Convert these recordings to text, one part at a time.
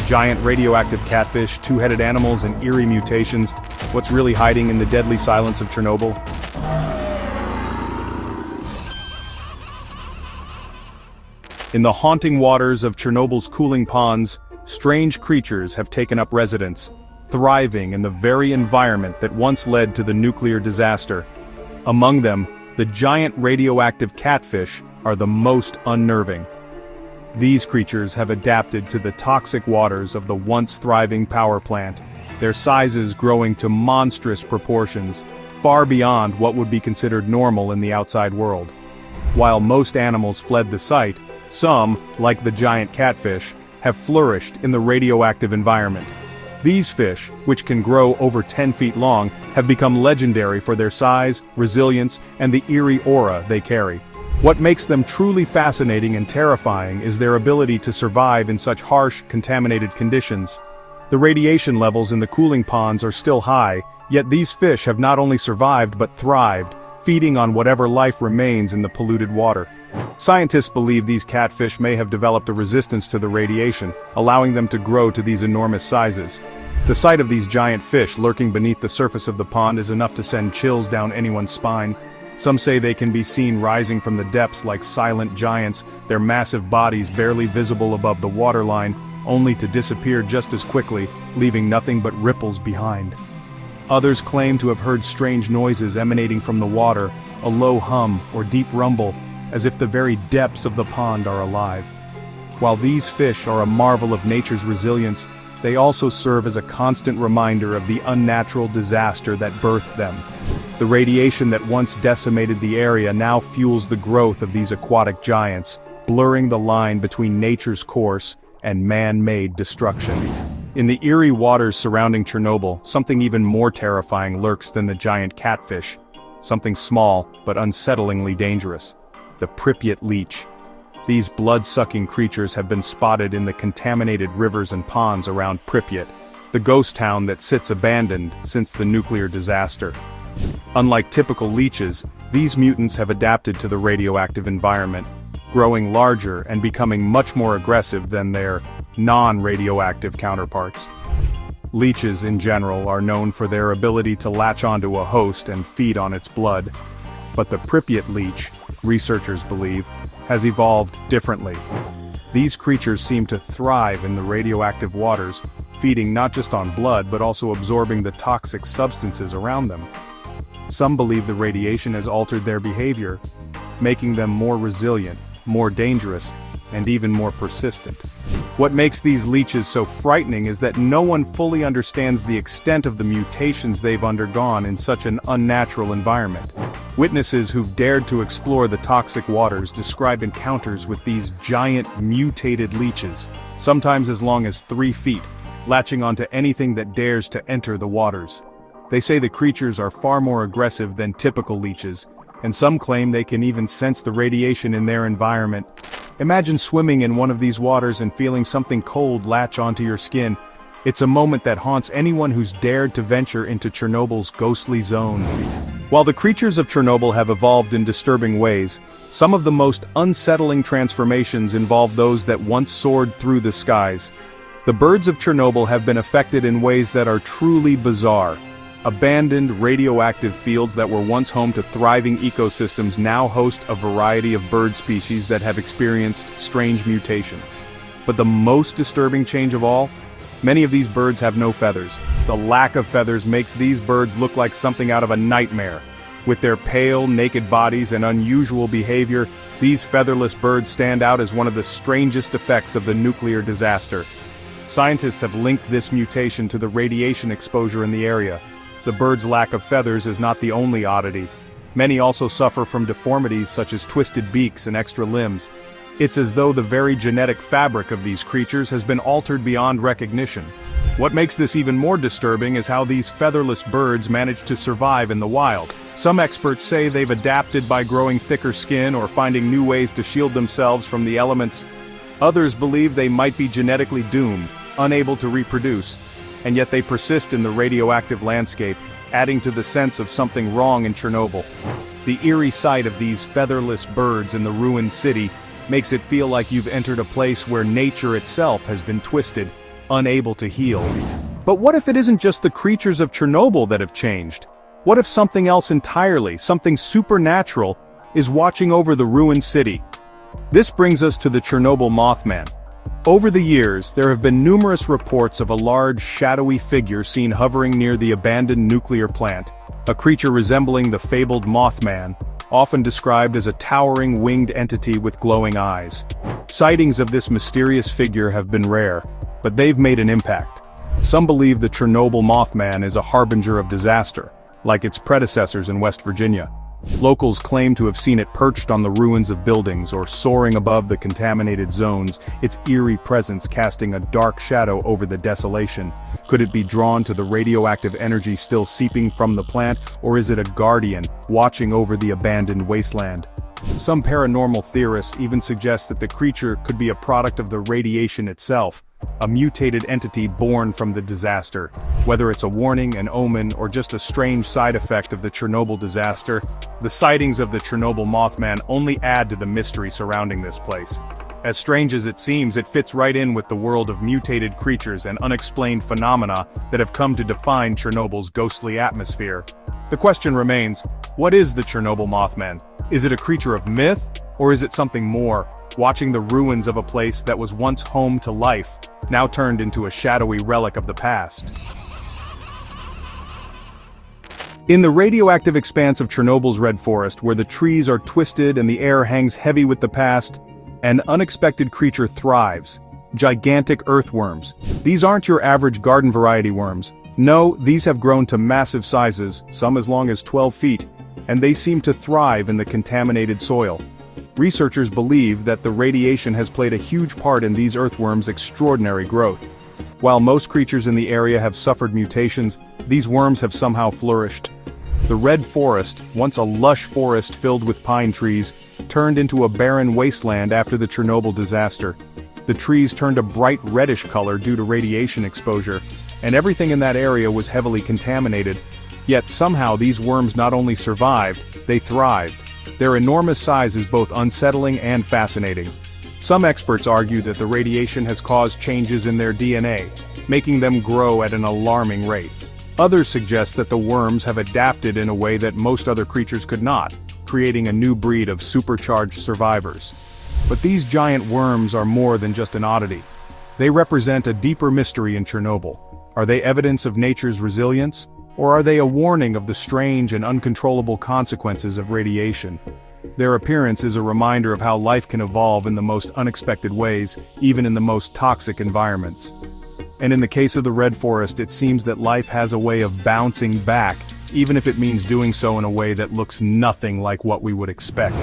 Giant radioactive catfish, two-headed animals, and eerie mutations. What's really hiding in the deadly silence of Chernobyl? In the haunting waters of Chernobyl's cooling ponds, strange creatures have taken up residence, thriving in the very environment that once led to the nuclear disaster. Among them, the giant radioactive catfish are the most unnerving. These creatures have adapted to the toxic waters of the once thriving power plant, their sizes growing to monstrous proportions, far beyond what would be considered normal in the outside world. While most animals fled the site, some, like the giant catfish, have flourished in the radioactive environment. These fish, which can grow over 10 feet long, have become legendary for their size, resilience, and the eerie aura they carry. What makes them truly fascinating and terrifying is their ability to survive in such harsh, contaminated conditions. The radiation levels in the cooling ponds are still high, yet these fish have not only survived but thrived, feeding on whatever life remains in the polluted water. Scientists believe these catfish may have developed a resistance to the radiation, allowing them to grow to these enormous sizes. The sight of these giant fish lurking beneath the surface of the pond is enough to send chills down anyone's spine. Some say they can be seen rising from the depths like silent giants, their massive bodies barely visible above the waterline, only to disappear just as quickly, leaving nothing but ripples behind. Others claim to have heard strange noises emanating from the water, a low hum or deep rumble, as if the very depths of the pond are alive. While these fish are a marvel of nature's resilience, they also serve as a constant reminder of the unnatural disaster that birthed them. The radiation that once decimated the area now fuels the growth of these aquatic giants, blurring the line between nature's course and man-made destruction. In the eerie waters surrounding Chernobyl, something even more terrifying lurks than the giant catfish. Something small, but unsettlingly dangerous. The Pripyat leech. These blood-sucking creatures have been spotted in the contaminated rivers and ponds around Pripyat, the ghost town that sits abandoned since the nuclear disaster. Unlike typical leeches, these mutants have adapted to the radioactive environment, growing larger and becoming much more aggressive than their non-radioactive counterparts. Leeches in general are known for their ability to latch onto a host and feed on its blood. But the Pripyat leech, researchers believe, has evolved differently. These creatures seem to thrive in the radioactive waters, feeding not just on blood but also absorbing the toxic substances around them. Some believe the radiation has altered their behavior, making them more resilient, more dangerous, and even more persistent. What makes these leeches so frightening is that no one fully understands the extent of the mutations they've undergone in such an unnatural environment. Witnesses who've dared to explore the toxic waters describe encounters with these giant mutated leeches, sometimes as long as 3 feet, latching onto anything that dares to enter the waters. They say the creatures are far more aggressive than typical leeches, and some claim they can even sense the radiation in their environment. Imagine swimming in one of these waters and feeling something cold latch onto your skin. It's a moment that haunts anyone who's dared to venture into Chernobyl's ghostly zone. While the creatures of Chernobyl have evolved in disturbing ways, some of the most unsettling transformations involve those that once soared through the skies. The birds of Chernobyl have been affected in ways that are truly bizarre. Abandoned radioactive fields that were once home to thriving ecosystems now host a variety of bird species that have experienced strange mutations. But the most disturbing change of all? Many of these birds have no feathers. The lack of feathers makes these birds look like something out of a nightmare. With their pale, naked bodies and unusual behavior, these featherless birds stand out as one of the strangest effects of the nuclear disaster. Scientists have linked this mutation to the radiation exposure in the area. The bird's lack of feathers is not the only oddity. Many also suffer from deformities such as twisted beaks and extra limbs. It's as though the very genetic fabric of these creatures has been altered beyond recognition. What makes this even more disturbing is how these featherless birds manage to survive in the wild. Some experts say they've adapted by growing thicker skin or finding new ways to shield themselves from the elements. Others believe they might be genetically doomed, unable to reproduce, and yet they persist in the radioactive landscape, adding to the sense of something wrong in Chernobyl. The eerie sight of these featherless birds in the ruined city makes it feel like you've entered a place where nature itself has been twisted, unable to heal. But what if it isn't just the creatures of Chernobyl that have changed? What if something else entirely, something supernatural, is watching over the ruined city? This brings us to the Chernobyl Mothman. Over the years, there have been numerous reports of a large, shadowy figure seen hovering near the abandoned nuclear plant, a creature resembling the fabled Mothman, often described as a towering winged entity with glowing eyes. Sightings of this mysterious figure have been rare, but they've made an impact. Some believe the Chernobyl Mothman is a harbinger of disaster, like its predecessors in West Virginia. Locals claim to have seen it perched on the ruins of buildings or soaring above the contaminated zones, its eerie presence casting a dark shadow over the desolation. Could it be drawn to the radioactive energy still seeping from the plant, or is it a guardian, watching over the abandoned wasteland? Some paranormal theorists even suggest that the creature could be a product of the radiation itself, a mutated entity born from the disaster. Whether it's a warning, an omen, or just a strange side effect of the Chernobyl disaster, the sightings of the Chernobyl Mothman only add to the mystery surrounding this place. As strange as it seems, it fits right in with the world of mutated creatures and unexplained phenomena that have come to define Chernobyl's ghostly atmosphere. The question remains, what is the Chernobyl Mothman? Is it a creature of myth, or is it something more, watching the ruins of a place that was once home to life, now turned into a shadowy relic of the past? In the radioactive expanse of Chernobyl's red forest, where the trees are twisted and the air hangs heavy with the past, an unexpected creature thrives. Gigantic earthworms. These aren't your average garden variety worms. No, these have grown to massive sizes, some as long as 12 feet, and they seem to thrive in the contaminated soil. Researchers believe that the radiation has played a huge part in these earthworms' extraordinary growth. While most creatures in the area have suffered mutations, these worms have somehow flourished. The red forest, once a lush forest filled with pine trees, turned into a barren wasteland after the Chernobyl disaster. The trees turned a bright reddish color due to radiation exposure, and everything in that area was heavily contaminated. Yet somehow these worms not only survived, they thrived. Their enormous size is both unsettling and fascinating. Some experts argue that the radiation has caused changes in their DNA, making them grow at an alarming rate. Others suggest that the worms have adapted in a way that most other creatures could not, creating a new breed of supercharged survivors. But these giant worms are more than just an oddity. They represent a deeper mystery in Chernobyl. Are they evidence of nature's resilience? Or are they a warning of the strange and uncontrollable consequences of radiation? Their appearance is a reminder of how life can evolve in the most unexpected ways, even in the most toxic environments. And in the case of the red forest, it seems that life has a way of bouncing back, even if it means doing so in a way that looks nothing like what we would expect.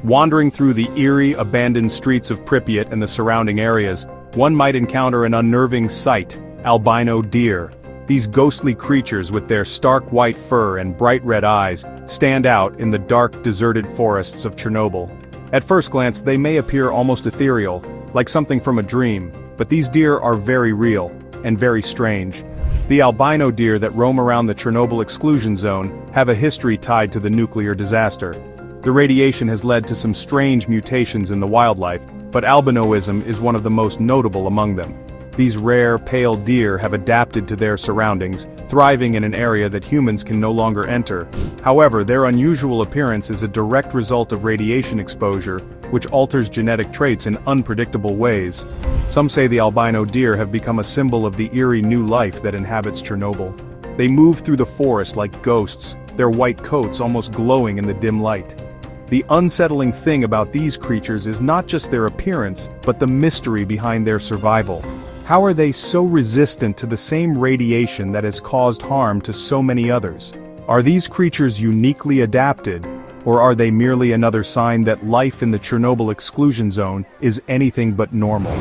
Wandering through the eerie, abandoned streets of Pripyat and the surrounding areas, one might encounter an unnerving sight: albino deer. These ghostly creatures with their stark white fur and bright red eyes stand out in the dark, deserted forests of Chernobyl. At first glance, they may appear almost ethereal, like something from a dream, but these deer are very real, and very strange. The albino deer that roam around the Chernobyl exclusion zone have a history tied to the nuclear disaster. The radiation has led to some strange mutations in the wildlife, but albinoism is one of the most notable among them. These rare, pale deer have adapted to their surroundings, thriving in an area that humans can no longer enter. However, their unusual appearance is a direct result of radiation exposure, which alters genetic traits in unpredictable ways. Some say the albino deer have become a symbol of the eerie new life that inhabits Chernobyl. They move through the forest like ghosts, their white coats almost glowing in the dim light. The unsettling thing about these creatures is not just their appearance, but the mystery behind their survival. How are they so resistant to the same radiation that has caused harm to so many others? Are these creatures uniquely adapted, or are they merely another sign that life in the Chernobyl exclusion zone is anything but normal?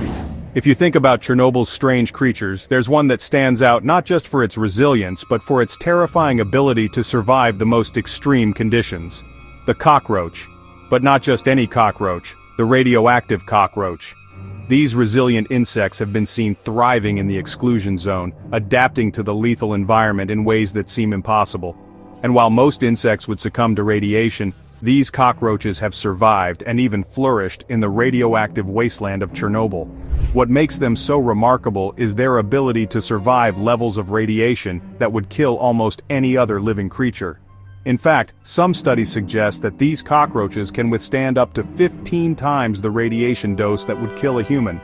If you think about Chernobyl's strange creatures, there's one that stands out not just for its resilience but for its terrifying ability to survive the most extreme conditions. The cockroach. But not just any cockroach, the radioactive cockroach. These resilient insects have been seen thriving in the exclusion zone, adapting to the lethal environment in ways that seem impossible. And while most insects would succumb to radiation, These cockroaches have survived and even flourished in the radioactive wasteland of Chernobyl. What makes them so remarkable is their ability to survive levels of radiation that would kill almost any other living creature. In fact, some studies suggest that these cockroaches can withstand up to 15 times the radiation dose that would kill a human.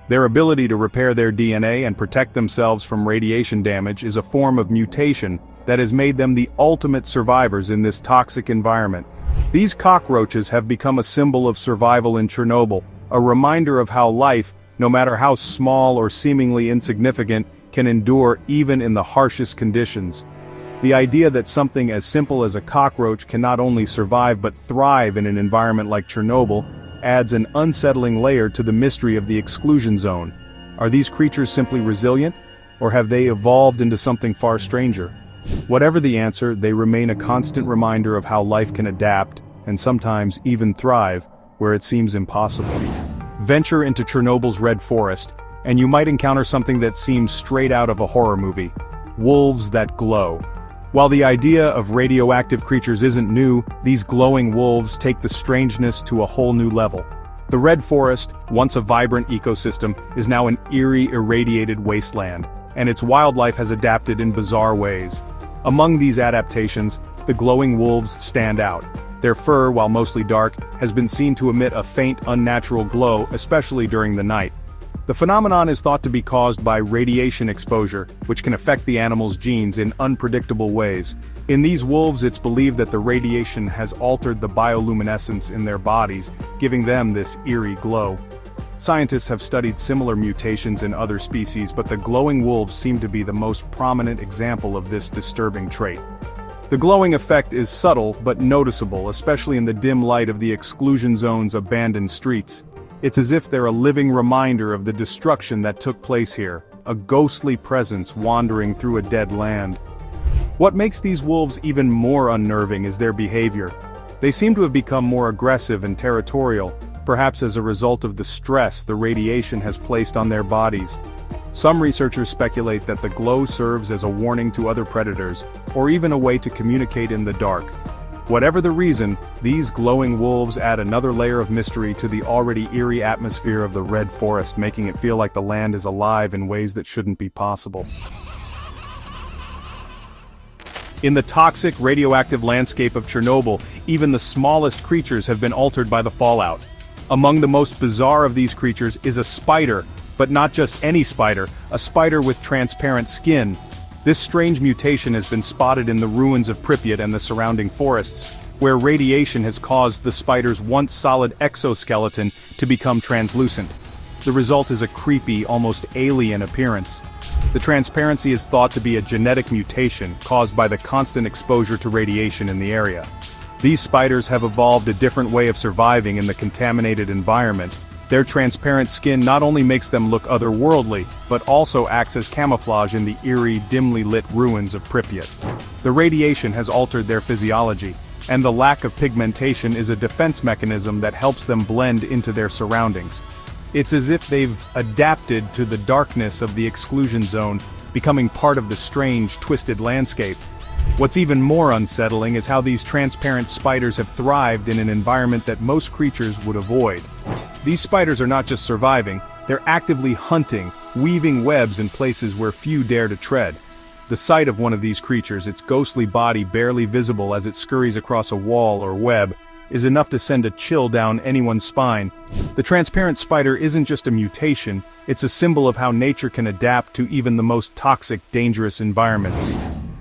Their ability to repair their DNA and protect themselves from radiation damage is a form of mutation that has made them the ultimate survivors in this toxic environment. These cockroaches have become a symbol of survival in Chernobyl, a reminder of how life, no matter how small or seemingly insignificant, can endure even in the harshest conditions. The idea that something as simple as a cockroach can not only survive but thrive in an environment like Chernobyl adds an unsettling layer to the mystery of the exclusion zone. Are these creatures simply resilient, or have they evolved into something far stranger? Whatever the answer, they remain a constant reminder of how life can adapt, and sometimes even thrive, where it seems impossible. Venture into Chernobyl's red forest, and you might encounter something that seems straight out of a horror movie: wolves that glow. While the idea of radioactive creatures isn't new, these glowing wolves take the strangeness to a whole new level. The red forest, once a vibrant ecosystem, is now an eerie, irradiated wasteland, and its wildlife has adapted in bizarre ways. Among these adaptations, the glowing wolves stand out. Their fur, while mostly dark, has been seen to emit a faint, unnatural glow, especially during the night. The phenomenon is thought to be caused by radiation exposure, which can affect the animal's genes in unpredictable ways. In these wolves, it's believed that the radiation has altered the bioluminescence in their bodies, giving them this eerie glow. Scientists have studied similar mutations in other species, but the glowing wolves seem to be the most prominent example of this disturbing trait. The glowing effect is subtle but noticeable, especially in the dim light of the exclusion zone's abandoned streets. It's as if they're a living reminder of the destruction that took place here, a ghostly presence wandering through a dead land. What makes these wolves even more unnerving is their behavior. They seem to have become more aggressive and territorial, perhaps as a result of the stress the radiation has placed on their bodies. Some researchers speculate that the glow serves as a warning to other predators, or even a way to communicate in the dark. Whatever the reason, these glowing wolves add another layer of mystery to the already eerie atmosphere of the red forest, making it feel like the land is alive in ways that shouldn't be possible. In the toxic, radioactive landscape of Chernobyl, even the smallest creatures have been altered by the fallout. Among the most bizarre of these creatures is a spider, but not just any spider, a spider with transparent skin. This strange mutation has been spotted in the ruins of Pripyat and the surrounding forests, where radiation has caused the spider's once solid exoskeleton to become translucent. The result is a creepy, almost alien appearance. The transparency is thought to be a genetic mutation caused by the constant exposure to radiation in the area. These spiders have evolved a different way of surviving in the contaminated environment. Their transparent skin not only makes them look otherworldly, but also acts as camouflage in the eerie, dimly lit ruins of Pripyat. The radiation has altered their physiology, and the lack of pigmentation is a defense mechanism that helps them blend into their surroundings. It's as if they've adapted to the darkness of the exclusion zone, becoming part of the strange, twisted landscape. What's even more unsettling is how these transparent spiders have thrived in an environment that most creatures would avoid. These spiders are not just surviving, they're actively hunting, weaving webs in places where few dare to tread. The sight of one of these creatures, its ghostly body barely visible as it scurries across a wall or web, is enough to send a chill down anyone's spine. The transparent spider isn't just a mutation, it's a symbol of how nature can adapt to even the most toxic, dangerous environments.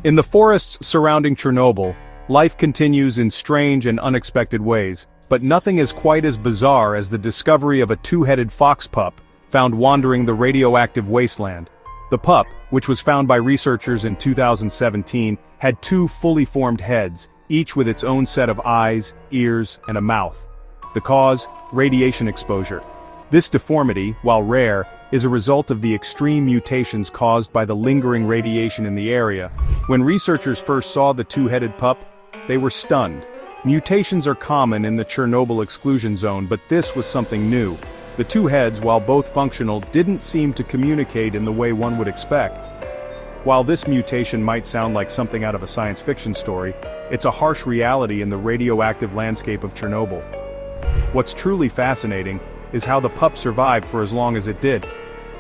In the forests surrounding Chernobyl, life continues in strange and unexpected ways, but nothing is quite as bizarre as the discovery of a two-headed fox pup found wandering the radioactive wasteland. The pup, which was found by researchers in 2017, had two fully formed heads, each with its own set of eyes, ears, and a mouth. The cause? Radiation exposure. This deformity, while rare, is a result of the extreme mutations caused by the lingering radiation in the area. When researchers first saw the two-headed pup, they were stunned. Mutations are common in the Chernobyl exclusion zone, but this was something new. The two heads, while both functional, didn't seem to communicate in the way one would expect. While this mutation might sound like something out of a science fiction story, it's a harsh reality in the radioactive landscape of Chernobyl. What's truly fascinating is how the pup survived for as long as it did.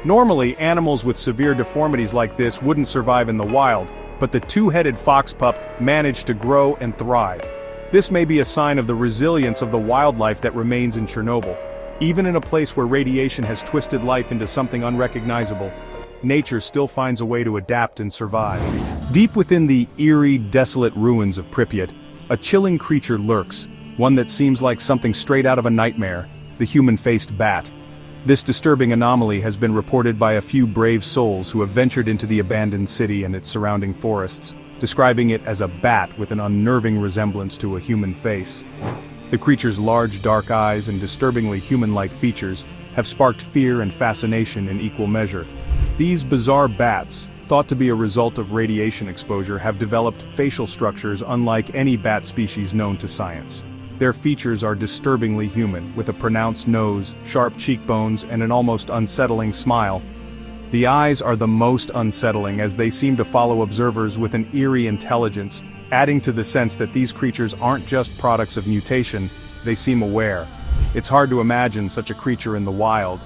Normally, animals with severe deformities like this wouldn't survive in the wild, but the two-headed fox pup managed to grow and thrive. This may be a sign of the resilience of the wildlife that remains in Chernobyl. Even in a place where radiation has twisted life into something unrecognizable, nature still finds a way to adapt and survive. Deep within the eerie, desolate ruins of Pripyat, a chilling creature lurks, one that seems like something straight out of a nightmare, the human-faced bat. This disturbing anomaly has been reported by a few brave souls who have ventured into the abandoned city and its surrounding forests, describing it as a bat with an unnerving resemblance to a human face. The creature's large dark eyes and disturbingly human-like features have sparked fear and fascination in equal measure. These bizarre bats, thought to be a result of radiation exposure, have developed facial structures unlike any bat species known to science. Their features are disturbingly human, with a pronounced nose, sharp cheekbones, and an almost unsettling smile. The eyes are the most unsettling as they seem to follow observers with an eerie intelligence, adding to the sense that these creatures aren't just products of mutation, they seem aware. It's hard to imagine such a creature in the wild.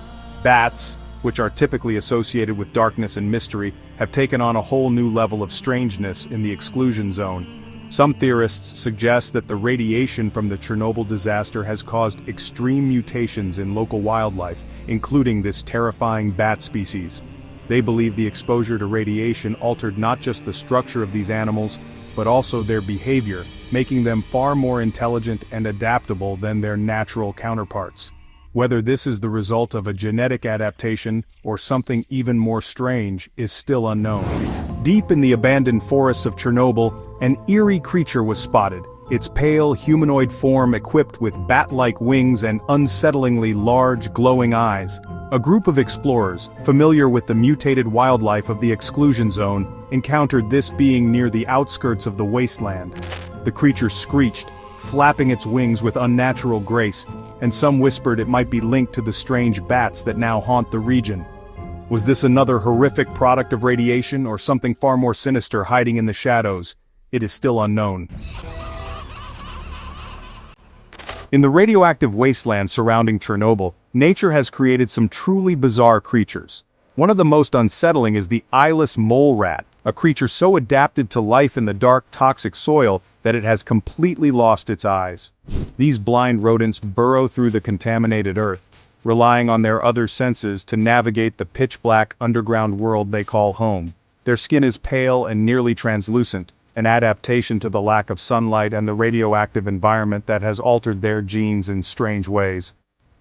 Bats, which are typically associated with darkness and mystery, have taken on a whole new level of strangeness in the exclusion zone. Some theorists suggest that the radiation from the Chernobyl disaster has caused extreme mutations in local wildlife, including this terrifying bat species. They believe the exposure to radiation altered not just the structure of these animals, but also their behavior, making them far more intelligent and adaptable than their natural counterparts. Whether this is the result of a genetic adaptation or something even more strange is still unknown. Deep in the abandoned forests of Chernobyl, an eerie creature was spotted, its pale humanoid form equipped with bat-like wings and unsettlingly large glowing eyes. A group of explorers, familiar with the mutated wildlife of the exclusion zone, encountered this being near the outskirts of the wasteland. The creature screeched, flapping its wings with unnatural grace, and some whispered it might be linked to the strange bats that now haunt the region. Was this another horrific product of radiation or something far more sinister hiding in the shadows? It is still unknown. In the radioactive wasteland surrounding Chernobyl, nature has created some truly bizarre creatures. One of the most unsettling is the eyeless mole rat, a creature so adapted to life in the dark, toxic soil that it has completely lost its eyes. These blind rodents burrow through the contaminated earth, relying on their other senses to navigate the pitch-black underground world they call home. Their skin is pale and nearly translucent, an adaptation to the lack of sunlight and the radioactive environment that has altered their genes in strange ways.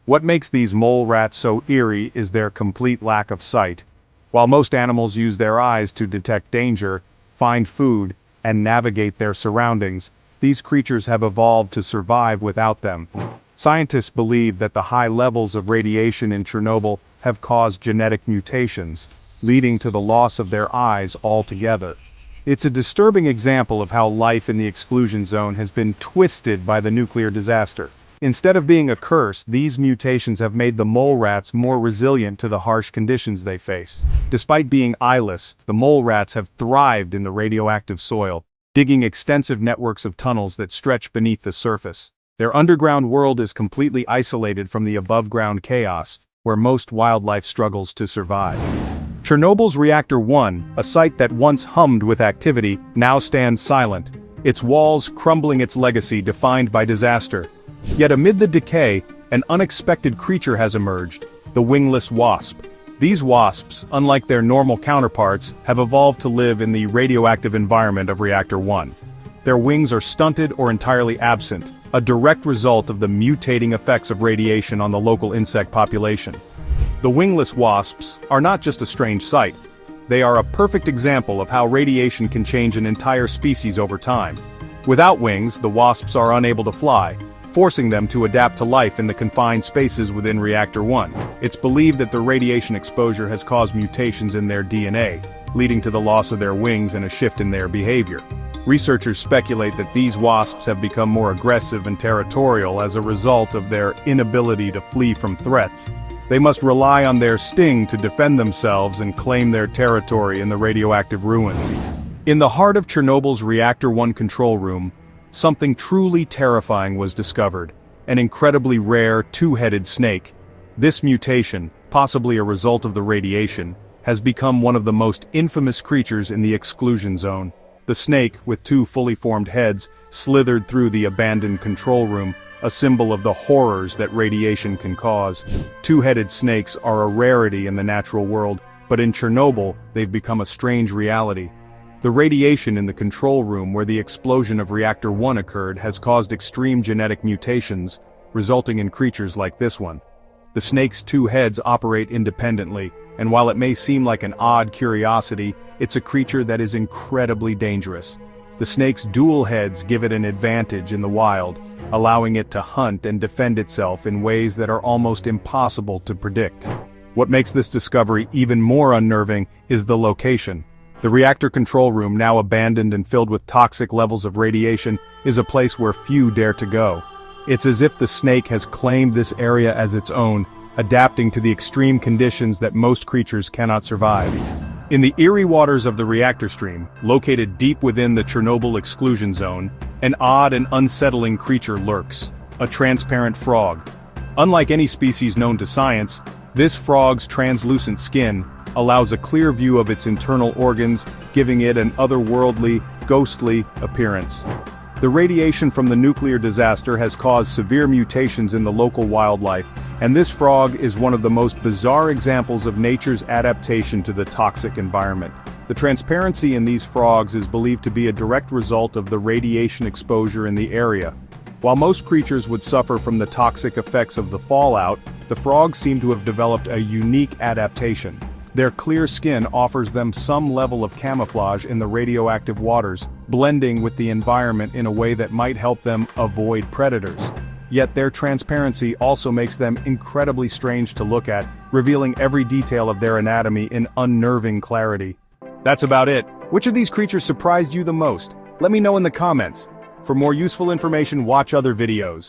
What makes these mole rats so eerie is their complete lack of sight. While most animals use their eyes to detect danger, find food, and navigate their surroundings, these creatures have evolved to survive without them. Scientists believe that the high levels of radiation in Chernobyl have caused genetic mutations, leading to the loss of their eyes altogether. It's a disturbing example of how life in the exclusion zone has been twisted by the nuclear disaster. Instead of being a curse, these mutations have made the mole rats more resilient to the harsh conditions they face. Despite being eyeless, the mole rats have thrived in the radioactive soil, digging extensive networks of tunnels that stretch beneath the surface. Their underground world is completely isolated from the above-ground chaos, where most wildlife struggles to survive. Chernobyl's Reactor 1, a site that once hummed with activity, now stands silent, its walls crumbling its legacy defined by disaster. Yet amid the decay, an unexpected creature has emerged, the wingless wasp. These wasps, unlike their normal counterparts, have evolved to live in the radioactive environment of Reactor 1. Their wings are stunted or entirely absent, a direct result of the mutating effects of radiation on the local insect population. The wingless wasps are not just a strange sight. They are a perfect example of how radiation can change an entire species over time. Without wings, the wasps are unable to fly, forcing them to adapt to life in the confined spaces within Reactor 1. It's believed that the radiation exposure has caused mutations in their DNA, leading to the loss of their wings and a shift in their behavior. Researchers speculate that these wasps have become more aggressive and territorial as a result of their inability to flee from threats. They must rely on their sting to defend themselves and claim their territory in the radioactive ruins. In the heart of Chernobyl's Reactor 1 control room, something truly terrifying was discovered, an incredibly rare two-headed snake. This mutation, possibly a result of the radiation, has become one of the most infamous creatures in the exclusion zone. The snake, with two fully formed heads, slithered through the abandoned control room, a symbol of the horrors that radiation can cause. Two-headed snakes are a rarity in the natural world, but in Chernobyl, they've become a strange reality. The radiation in the control room where the explosion of Reactor 1 occurred has caused extreme genetic mutations, resulting in creatures like this one. The snake's two heads operate independently, and while it may seem like an odd curiosity, it's a creature that is incredibly dangerous. The snake's dual heads give it an advantage in the wild, allowing it to hunt and defend itself in ways that are almost impossible to predict. What makes this discovery even more unnerving is the location. The reactor control room, now abandoned and filled with toxic levels of radiation, is a place where few dare to go. It's as if the snake has claimed this area as its own, adapting to the extreme conditions that most creatures cannot survive. In the eerie waters of the reactor stream, located deep within the Chernobyl exclusion zone, an odd and unsettling creature lurks, a transparent frog. Unlike any species known to science, this frog's translucent skin allows a clear view of its internal organs, giving it an otherworldly, ghostly appearance. The radiation from the nuclear disaster has caused severe mutations in the local wildlife, and this frog is one of the most bizarre examples of nature's adaptation to the toxic environment. The transparency in these frogs is believed to be a direct result of the radiation exposure in the area. While most creatures would suffer from the toxic effects of the fallout, the frogs seem to have developed a unique adaptation. Their clear skin offers them some level of camouflage in the radioactive waters, blending with the environment in a way that might help them avoid predators. Yet their transparency also makes them incredibly strange to look at, revealing every detail of their anatomy in unnerving clarity. That's about it. Which of these creatures surprised you the most? Let me know in the comments. For more useful information, watch other videos.